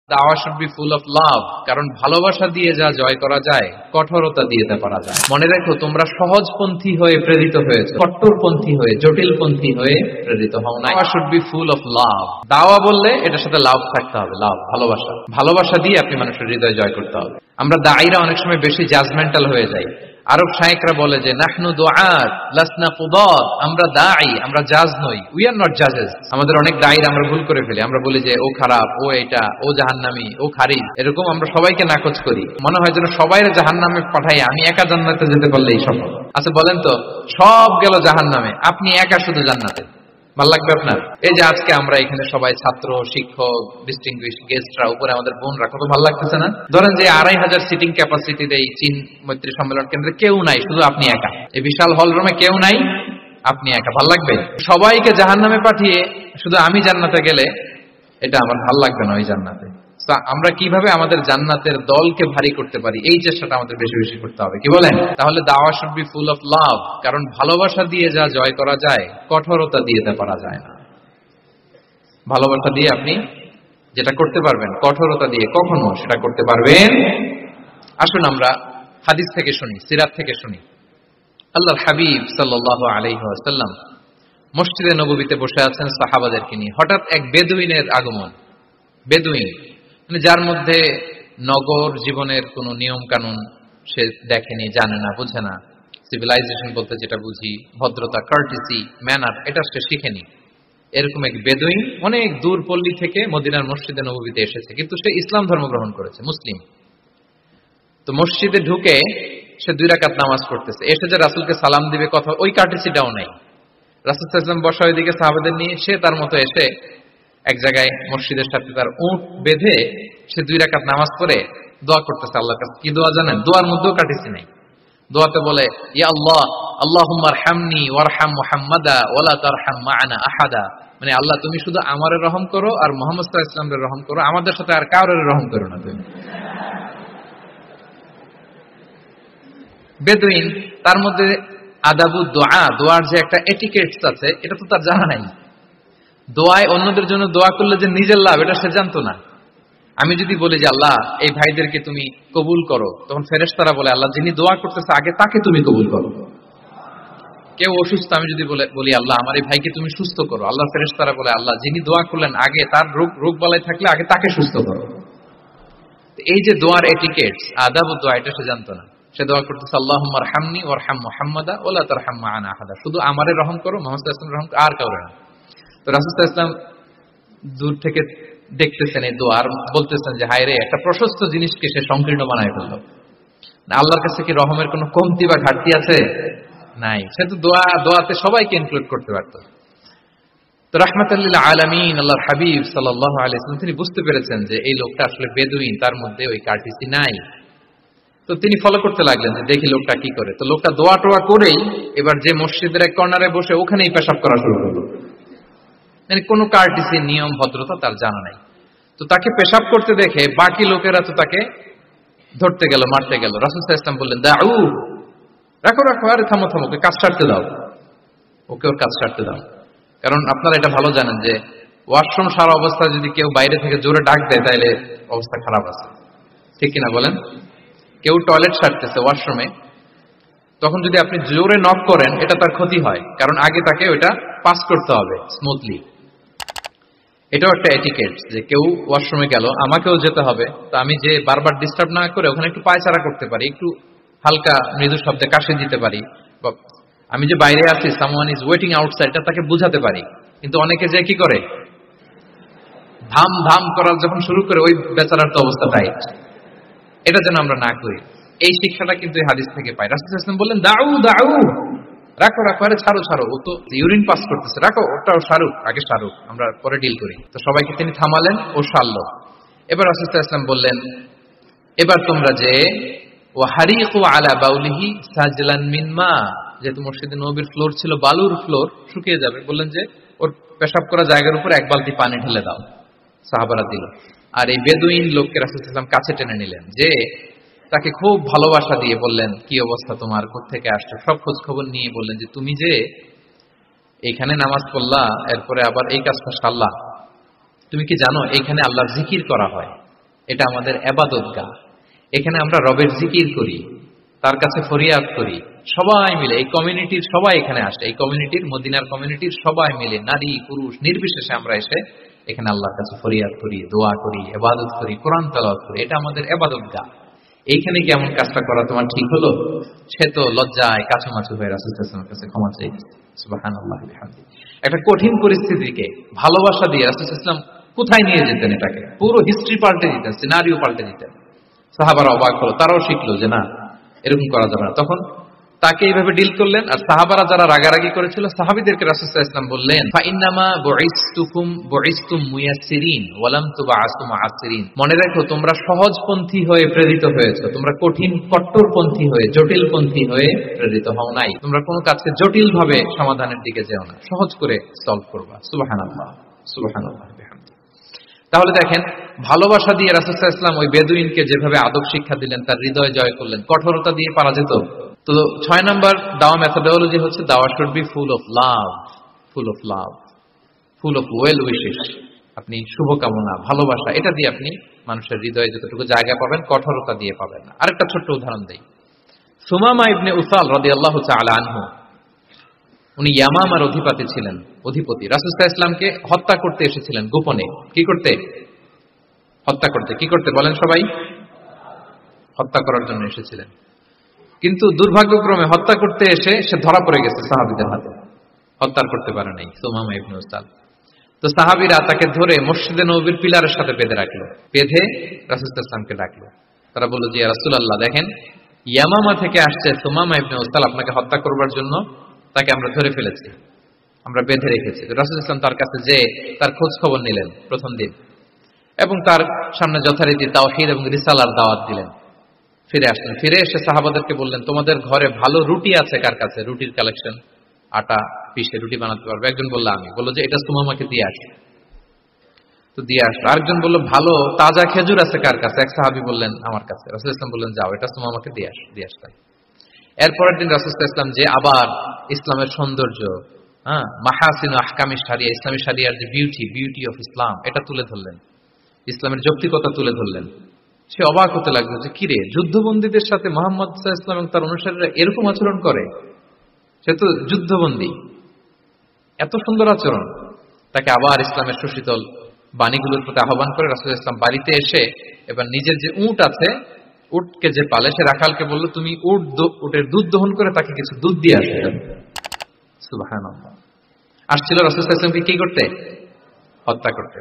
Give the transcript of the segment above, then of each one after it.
দাওয়া should be full of love, কারণ ভালোবাসা দিয়ে যা জয় করা যায় কঠোরতা দিয়ে তা পারা যায়। মনে রাখো, তোমরা সহজপন্থী হয়ে প্রেরিত হয়েছে, কট্টরপন্থী হয়ে, জটিলপন্থী হয়ে প্রেরিত হও না। দাওয়া should be full of love. দাওয়া বললে এটার সাথে লাভ থাকতে হবে, লাভ, ভালোবাসা। ভালোবাসা দিয়ে আপনি মানুষের হৃদয় জয় করতে হবে। আমরা দায়ীরা অনেক সময় বেশি জাজমেন্টাল হয়ে যাই। আরব শায়েখরা বলে যে নাহনু দুআত লাসনা কুদাত, আমরা দাঈ, আমরা জাজ নই, উই আর নট জাজেস। আমাদের অনেক দায়ীরা আমরা ভুল করে ফেলি, আমরা বলি যে ও খারাপ, ও এটা, ও জাহান্নামী, ও খারিজ, এরকম আমরা সবাইকে নাকচ করি। মনে হয় যেন সবাইরে জাহান্নামে পাঠাই, আমি একা জান্নাতে যেতে পারলেই সফল। আচ্ছা বলেন তো, সব গেল জাহান্নামে, আপনি একা শুধু জান্নাতে, ভাল লাগবে আপনার? এই যে আজকে আমরা এখানে সবাই ছাত্র, শিক্ষক, ডিস্টিংগুইশড গেস্টরা, উপরে আমাদের বোনরা, কত ভালো লাগতেছে না? ধরেন যে 2500 সিটিং ক্যাপাসিটির এই চীন মৈত্রী সম্মেলন কেন্দ্রে কেউ নাই, শুধু আপনি একা। এই বিশাল হল রুমে কেউ নাই, আপনি একা, ভাল লাগবে? সবাইকে জাহান্নামে পাঠিয়ে শুধু আমি জান্নাতে গেলে এটা আমার ভাল লাগবে না। ওই জান্নাতে আমরা কিভাবে আমাদের জান্নাতের দলকে ভারী করতে পারি, এই চেষ্টাটা আমাদের বেশি বেশি করতে হবে, কি বলেন? তাহলে দাওয়া should be full of love, কারণ ভালোবাসা দিয়ে যা জয় করা যায় কঠোরতা দিয়ে তা পারা যায় না। ভালোবাসা দিয়ে আপনি যেটা করতে পারবেন, কঠোরতা দিয়ে কখনো সেটা করতে পারবেন। আসুন আমরা হাদিস থেকে শুনি, সিরাত থেকে শুনি। আল্লাহর হাবিব সাল্লাল্লাহু আলাইহি ওয়াসাল্লাম মসজিদে নববীতে বসে আছেন সাহাবাদেরকে নিয়ে। হঠাৎ এক বেদুইনের আগমন। বেদুইন মানে যার মধ্যে নগর জীবনের কোনো নিয়ম কানুন সে দেখেনি, জানে না, বুঝে না। সিভিলাইজেশন বলতে যেটা বুঝি, ভদ্রতা, কার্টিসি, ম্যানার, এটা সে শিখেনি। এরকম এক বেদুইন অনেক দূর পল্লী থেকে মদিনার মসজিদে নববীতে এসেছে, কিন্তু সে ইসলাম ধর্ম গ্রহণ করেছে, মুসলিম। তো মসজিদে ঢুকে সে 2 রাকাত নামাজ পড়তেছে। এসে যে রাসূলকে সালাম দিবে, কথা, ওই কার্টিসিটাও নাই। রাসূল সাল্লাল্লাহু আলাইহি ওয়াসাল্লাম বসা ওইদিকে সাহাবাদের নিয়ে, সে তার মতো এসে এক জায়গায় মসজিদের সাথে তার উট বেঁধে সে 2 রাকাত নামাজ পড়ে দোয়া করতেছে আল্লাহর কাছে। কি দোয়া জানেন? দোয়ার মধ্যেও কাটিছি নাই। দোয়াতে বলে, ইয়া আল্লাহ, আল্লাহুম্মা আরহামনি ওয়ারহাম মুহাম্মাদা ওয়ালা তারহাম মা'ানা আহাদা। মানে আল্লাহ, তুমি শুধু আমারে রহম করো আর মুহাম্মদ সাল্লাল্লাহু আলাইহি ওয়াসাল্লামের রহম করো, আমাদের সাথে আর কাউরে রহম করো না তুমি। বেদুইন, তার মধ্যে আদাবু দোয়া, দোয়ার যে একটা এটিকেটস আছে, এটা তো তার জানা নাই। দোয়ায় অন্যদের জন্য দোয়া করলে যে নিজের লাভ, এটা সে জানতো না। আমি যদি বলি যে আল্লাহ এই ভাইদেরকে তুমি কবুল করো, তখন ফেরেশতারা বলে আল্লাহ যিনি দোয়া করতেছে আগে তাকে তুমি কবুল করো। কেউ অসুস্থ, আমি যদি বলি আল্লাহ আমার এই ভাইকে তুমি সুস্থ করো, আল্লাহ ফেরেশতারা বলে আল্লাহ যিনি দোয়া করলেন আগে তার রোগ বালাই থাকলে আগে তাকে সুস্থ করো। এই যে দোয়ার এটিকেটস, আদাব দোয়া, এটা সে জানতো না। সে দোয়া করতেছে আল্লাহুম্মা আরহামনি ওয়ারহাম মুহাম্মাদা ওয়ালা তারহাম মা'ানা আহাদা, শুধু আমারে রহম করো, মুহাম্মদ সাল্লাল্লাহু আলাইহি ওয়াসাল্লাম রহম, আর কাউরে না। তো রাসূল সাল্লাল্লাহু আলাইহি ওয়াসাল্লাম দূর থেকে দেখতেছেন এই দোয়া, আর বলতেছেন যে হায় রে, একটা প্রশস্ত জিনিসকে সে সংকীর্ণ বানায় ফেলল। আল্লাহর কাছে কি রহমের কোনো কমতি বা ঘাটতি আছে? নাই। সে তো দোয়াতে সবাইকে ইনক্লুড করতে পারত। তো রাহমাতাল লিল আলামিন আল্লাহর হাবিব সাল্লাল্লাহু আলাইহি ওয়াসাল্লাম তিনি বুঝতে পেরেছেন যে এই লোকটা আসলে বেদুইন, তার মধ্যে ওই কার্টিসি নাই। তো তিনি ফলো করতে লাগলেন যে দেখি লোকটা কি করে। তো লোকটা দোয়া টোয়া করেই এবার যে মসজিদের এক কর্নারে বসে ওখানেই পেশাব করা শুরু করলো। মানে কোনো কার্টিসি, নিয়ম, ভদ্রতা তার জানা নাই। তো তাকে পেশাব করতে দেখে বাকি লোকেরা তো তাকে ধরতে গেল, মারতে গেল। রাসূল সাল্লাল্লাহু আলাইহি ওয়াসাল্লাম বললেন, দাউ, রাখো রাখো, আরে থামো থামো, ওকে কাজ ছাড়তে দাও, ওকে ওর কাজ ছাড়তে দাও। কারণ আপনারা এটা ভালো জানেন যে ওয়াশরুম সারা অবস্থায় যদি কেউ বাইরে থেকে জোরে ডাক দেয় তাহলে অবস্থা খারাপ আছে, ঠিক কিনা বলেন? কেউ টয়লেট সারতেছে ওয়াশরুমে, তখন যদি আপনি জোরে নক করেন এটা তার ক্ষতি হয়, কারণ আগে তাকে ওইটা পাস করতে হবে স্মুথলি। এটাও একটা এটিকেট যে কেউ ওয়াশরুমে গেল, আমাকেও যেতে হবে, তো আমি যে বারবার ডিস্টার্ব না করে ওখানে একটু পায়চারা করতে পারি, একটু হালকা মৃদু শব্দে কাশি দিতে পারি, বা আমি যে বাইরে আছি, সামওয়ান ইজ ওয়েটিং আউটসাইড, এটা তাকে বুঝাতে পারি। কিন্তু অনেকে যে কি করে, ধাম ধাম করার যখন শুরু করে, ওই বেচারার তো অবস্থা টাইট। এটা যেন আমরা না করি, এই শিক্ষাটা কিন্তু এই হাদিস থেকে পাই। রাসূল সাল্লাল্লাহু আলাইহি ওয়াসাল্লাম বললেন, দাউ দাউ, রাখো রাখো, আরে ছাড়ো ছাড়ো, ও তো ইউরিন পাস করতেছে, রাখো, ওটাও সারুক, আগে সারুক, আমরা পরে ডিল করি। তো সবাইকে তিনি থামালেন, ও সারলো। এবার রাসূল সাল্লাল্লাহু আলাইহি ওয়াসাল্লাম বললেন, এবার তোমরা যে ওয়াহারিকু আলা বাউলিহি সাজলান মিন মা, যেহেতু মসজিদে নববীর ফ্লোর ছিল বালুর ফ্লোর, শুকিয়ে যাবে, বললেন যে ওর পেশাব করা জায়গার উপর 1 বালতি পানি ঢেলে দাও। সাহাবারা দিল। আর এই বেদুইন লোককে রাসূল সাল্লাল্লাহু আলাইহি ওয়াসাল্লাম কাছে টেনে নিলেন, যে তাকে খুব ভালোবাসা দিয়ে বললেন, কি অবস্থা তোমার, কোত্থেকে আসছো, সব খোঁজ খবর নিয়ে বললেন যে তুমি যে এইখানে নামাজ পড়লা, এরপরে আবার এই কাজটা সারলা, তুমি কি জানো এইখানে আল্লাহর জিকির করা হয়? এটা আমাদের ইবাদতগাহ। এখানে আমরা রবের জিকির করি, তার কাছে ফরিয়াদ করি, সবাই মিলে এই কমিউনিটির সবাই এখানে আসে। এই কমিউনিটির, মদিনার কমিউনিটির সবাই মিলে, নারী পুরুষ নির্বিশেষে আমরা এসে এখানে আল্লাহর কাছে ফরিয়াদ করি, দোয়া করি, ইবাদত করি, কোরআন তেলাওয়াত করি। এটা আমাদের ইবাদতগাহ। এইখানে কি এমন কাজটা করা তোমার ঠিক হলো? সে তো লজ্জায় কাছামাছি হয়ে রাসূল সাল্লাল্লাহু আলাইহি ওয়াসাল্লামের কাছে ক্ষমা চাইছে। সুবহানাল্লাহি ওয়া বিহামদিহি। একটা কঠিন পরিস্থিতিকে ভালোবাসা দিয়ে রাসূল সাল্লাল্লাহু আলাইহি ওয়াসাল্লাম কোথায় নিয়ে যেতেন, এটাকে পুরো হিস্ট্রি পাল্টে দিতেন, সিনারিও পাল্টে দিতেন। সাহাবারা অবাক হলো, তারাও শিখলো যে না, এরকম করা যাবে না। তখন তাকে এইভাবে ডিল করলেন। আর সাহাবারা যারা রাগারাগি করেছিল, সাহাবীদেরকে রাসূল সাল্লাল্লাহু আলাইহি ওয়াসাল্লাম বললেন, ফাইন্নামা বুইসতুম মুয়াসসিরিন ওয়া লাম তুবআসু মুআসসিরিন। মনে রাখো, তোমরা সহজপন্থী হয়ে প্রেরিত হয়েছে, তোমরা কঠিন কট্টরপন্থী হয়ে, জটিলপন্থী হয়ে প্রেরিত হও নাই। তোমরা কোনো কাজকে জটিল ভাবে সমাধানের দিকে যেও না, সহজ করে সলভ করবা। সুবহানাল্লাহ, সুবহানাল্লাহ। তাহলে দেখেন, ভালোবাসা দিয়ে রাসূল সাল্লাল্লাহু আলাইহি ওয়াসাল্লাম ওই বেদুইনকে যেভাবে আদব শিক্ষা দিলেন, তার হৃদয় জয় করলেন। কঠোরতা দিয়ে পারা যেত? তো 6 নাম্বার দাওয়া মেথোডোলজি হচ্ছে দাওয়া should be full of love, full of love, full of well wishes. আপনি শুভকামনা, ভালোবাসা, এটা দিয়ে আপনি মানুষের হৃদয়ে যতটুকু জায়গা পাবেন, কঠোরতা দিয়ে পাবেন না। আরেকটা ছোট্ট উদাহরণ দেই। সুমামা ইবনে উসাল রাদিয়াল্লাহু তাআলা আনহু, উনি ইয়ামামার অধিপতি ছিলেন। রাসূল সাল্লাল্লাহু আলাইহি ওয়াসাল্লামকে হত্যা করতে এসেছিলেন গোপনে। কি করতে? হত্যা করতে। কি করতে বলেন সবাই? হত্যা করার জন্য এসেছিলেন। কিন্তু দুর্ভাগ্যক্রমে হত্যা করতে এসে সে ধরা পড়ে গেছে সাহাবীদের হাতে, হত্যা করতে পারে নাই সুমামা ইবনে উসাল। তো সাহাবীরা তাকে ধরে মসজিদে নববীর পিলারের সাথে বেঁধে রাখলো, বেঁধে রাসূল সাল্লাল্লাহু আলাইহি ওয়াসাল্লামকে ডাকলো। তারা বলল যে ইয়া রাসূলুল্লাহ, দেখেন ইয়ামামা থেকে আসছে সুমামা ইবনে উসাল আপনাকে হত্যা করবার জন্য, তাকে আমরা ধরে ফেলেছি, আমরা বেঁধে রেখেছি। রাসূল সাল্লাল্লাহু আলাইহি ওয়াসাল্লাম তার কাছে যে তার খোঁজ খবর নিলেন প্রথম দিন, এবং তার সামনে যথারীতি তাওহীদ এবং রিসালার দাওয়াত দিলেন। ফিরে আসলেন। ফিরে এসে সাহাবাদেরকে বললেন, তোমাদের ঘরে ভালো রুটি আছে কার কাছে? রুটির কালেকশন, আটা পিষে রুটি বানাতে পারবে। একজন বলল আমি। বললো যে এটা সুমামাকে দিয়ে আসো। তো দিয়ে আসলো। আরেকজন বললো ভালো তাজা খেজুর আছে কার কাছে? এক সাহাবী বললেন আমার কাছে। রাসূল সাল্লাল্লাহু আলাইহি ওয়াসাল্লাম বললেন যাও, এটা সুমামাকে দিয়ে আসো। দিয়ে আসলেন। এরপরের দিন রাসূল সাল্লাল্লাহু আলাইহি ওয়াসাল্লাম যে আবার ইসলামের সৌন্দর্য, মাহাসিন আহকামি শারিয়া, ইসলামী শারিয়ার যে বিউটি অফ ইসলাম, এটা তুলে ধরলেন, ইসলামের যৌক্তিকতা তুলে ধরলেন। সে অবাক হতে লাগলো যে কিরে, যুদ্ধবন্দীদের সাথে মুহাম্মদ সাল্লাল্লাহু আলাইহি ওয়াসাল্লাম এবং তার অনুসারীরা এরকম আচরণ করে? সে তো যুদ্ধবন্দী, এত সুন্দর আচরণ। তাকে আবার ইসলামের সুশীতল বাণীগুলোর প্রতি আহ্বান করে রাসূল সাল্লাল্লাহু আলাইহি ওয়াসাল্লাম বাড়িতে এসে এবার নিজের যে উট আছে, উটকে যে পালে, সে রাখালকে বলল তুমি উটের দুধ দহন করে তাকে কিছু দুধ দিয়ে আসবে। সুবহানাল্লাহ। আসছিল রাসূল সাল্লাল্লাহু আলাইহি ওয়াসাল্লামকে কি করতে? হত্যা করতে।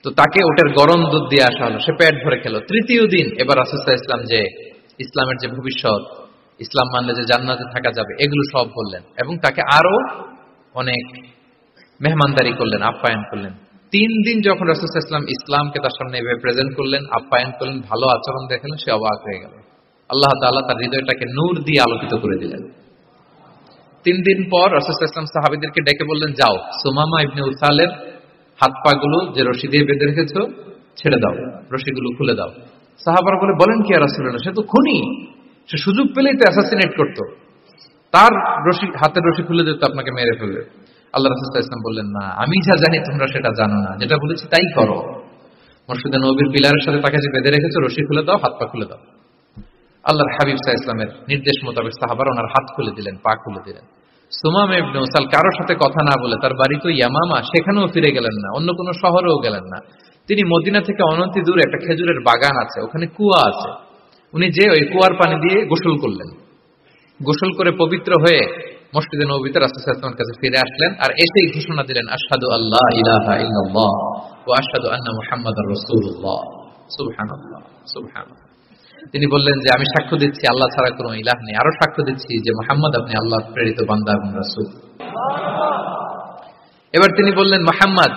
তো তাকে উটের গরম দুধ দিয়ে আসা হলো, সে পেট ভরে খেলো। তৃতীয় দিন এবার রাসূল সাল্লাল্লাহু আলাইহি ওয়াসাল্লাম যে ইসলামের যে ভবিষ্যৎ, ইসলাম মানলে যে জান্নাতে থাকা যাবে, এগুলো সব বললেন এবং তাকে আরো অনেক মেহমানদারি করলেন, আপ্যায়ন করলেন। 3 দিন যখন রাসূল সাল্লাল্লাহু আলাইহি ওয়াসাল্লাম ইসলামকে তার সামনে এভাবে প্রেজেন্ট করলেন, আপ্যায়ন করলেন, ভালো আচরণ দেখালেন, সে অবাক হয়ে গেল। আল্লাহ তাআলা তার হৃদয়টাকে নূর দিয়ে আলোকিত করে দিলেন। 3 দিন পর রাসূল সাল্লাল্লাহু আলাইহি ওয়াসাল্লাম সাহাবীদেরকে ডেকে বললেন, যাও সুমামা ইবনে উসালের হাত পা গুলো যে রশি দিয়ে বেঁধে রেখেছো ছেড়ে দাও, রশিগুলো খুলে দাও। সাহাবারা বলেন কি ইয়া রাসূলুল্লাহ, সে তো খুনি, সে সুযোগ পেলেই তো অ্যাসাসিনেট করতো, তার রশি, হাতের রশি খুলে দিত, আপনাকে মেরে ফেলবে। আল্লাহ রাসূল সাল্লাল্লাহু আলাইহি ওয়াসাল্লাম বললেন, না, আমি যা জানি তোমরা সেটা জানো না, যেটা বলেছি তাই করো। মসজিদে নববীর পিলারের সাথে তাকে যে বেঁধে রেখেছো, রশি খুলে দাও, হাত পা খুলে দাও। আল্লাহর হাবিব সাল্লাল্লাহু আলাইহি ওয়াসাল্লামের নির্দেশ মোতাবেক সাহাবারা ওনার হাত খুলে দিলেন, পা খুলে দিলেন। সুমামা ইবনে উসাল কারোর সাথে কথা না বলে, তার বাড়ি তো ইয়ামামা, সেখানেও ফিরে গেলেন না, অন্য কোনো শহরেও গেলেন না। তিনি মদিনা থেকে অনতি দূরে একটা খেজুরের বাগান আছে, ওখানে কুয়া আছে, উনি যে ওই কুয়ার পানি দিয়ে গোসল করলেন। গোসল করে পবিত্র হয়ে মসজিদে নববীতে রাসূল সাল্লাল্লাহু আলাইহি ওয়াসাল্লামের কাছে ফিরে আসলেন। আর এসেই ঘোষণা দিলেন, আশহাদু আল্লা ইলাহা ইল্লাল্লাহ ওয়া আশহাদু আন্না মুহাম্মাদার রাসূলুল্লাহ। সুবহানাল্লাহ, সুবহানাল্লাহ। তিনি বললেন যে আমি সাক্ষ্য দিচ্ছি আল্লাহ ছাড়া কোনো ইলাহ নেই, আরো সাক্ষ্য দিচ্ছি যে মুহাম্মদ আপনি আল্লাহর প্রেরিত বান্দা এবং রাসূল। এবার তিনি বললেন, মুহাম্মদ,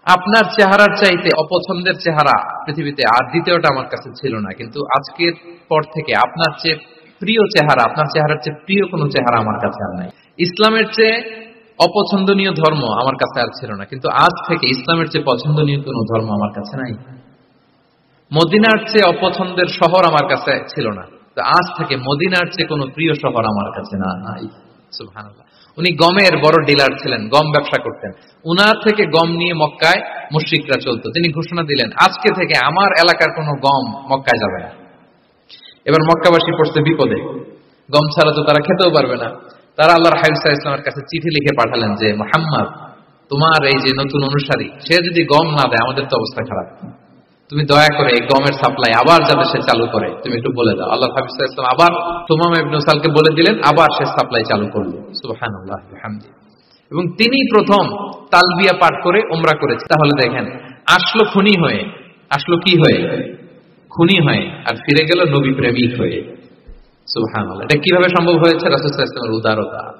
আপনার চেহারার চাইতে অপছন্দের চেহারা পৃথিবীতে আর দ্বিতীয়টা আমার কাছে ছিল না, কিন্তু আজকের পর থেকে আপনার চেয়ে প্রিয় চেহারা, আপনার চেহারার চেয়ে প্রিয় কোনো চেহারা আমার কাছে আর নাই। ইসলামের চেয়ে অপছন্দনীয় ধর্ম আমার কাছে আর ছিল না, কিন্তু আজ থেকে ইসলামের চেয়ে পছন্দনীয় কোনো ধর্ম আমার কাছে নাই। মদিনার চেয়ে অপছন্দের শহর আমার কাছে ছিল না, তো আজ থেকে মদিনার চেয়ে কোনো প্রিয় শহর আমার কাছে নাই। সুবহানাল্লাহ। উনি গমের বড় ডিলার ছিলেন, গম ব্যবসা করতেন। উনার থেকে গম নিয়ে মক্কায় মুশরিকরা চলতো। তিনি ঘোষণা দিলেন, আজকে থেকে আমার এলাকার কোনো গম মক্কায় যাবে না। এবার মক্কাবাসী পড়ছে বিপদে, গম ছাড়া তো তারা খেতেও পারবে না। তারা আল্লাহর হাবিব সাল্লাল্লাহু আলাইহি ওয়াসাল্লামের কাছে চিঠি লিখে পাঠালেন যে, মুহাম্মদ, তোমার এই যে নতুন অনুসারী, সে যদি গম না দেয় আমাদের তো অবস্থা খারাপ। তুমি দয়া করে এই গমের সাপ্লাই আবার যাতে সে চালু করে তুমি একটু বলে দাও। আল্লাহর হাবিব সাল্লাল্লাহু আলাইহি ওয়াসাল্লাম আবার সুমামা ইবনে উসালকে বলে দিলেন, আবার সে সাপ্লাই চালু করলো। সুবহানাল্লাহ ওয়া বিহামদিহি। এবং তিনি প্রথম তালবিয়া পাঠ করে উমরা করেছে। তাহলে দেখেন, আসলো খুনি হয়ে, আসলো কি হয়ে? খুনি হয়ে, আর ফিরে গেল নবী প্রেমিক হয়ে। সুবহানাল্লাহ। এটা কিভাবে সম্ভব হয়েছে? রাসূল সাল্লাল্লাহু আলাইহি ওয়াসাল্লামের উদারতা।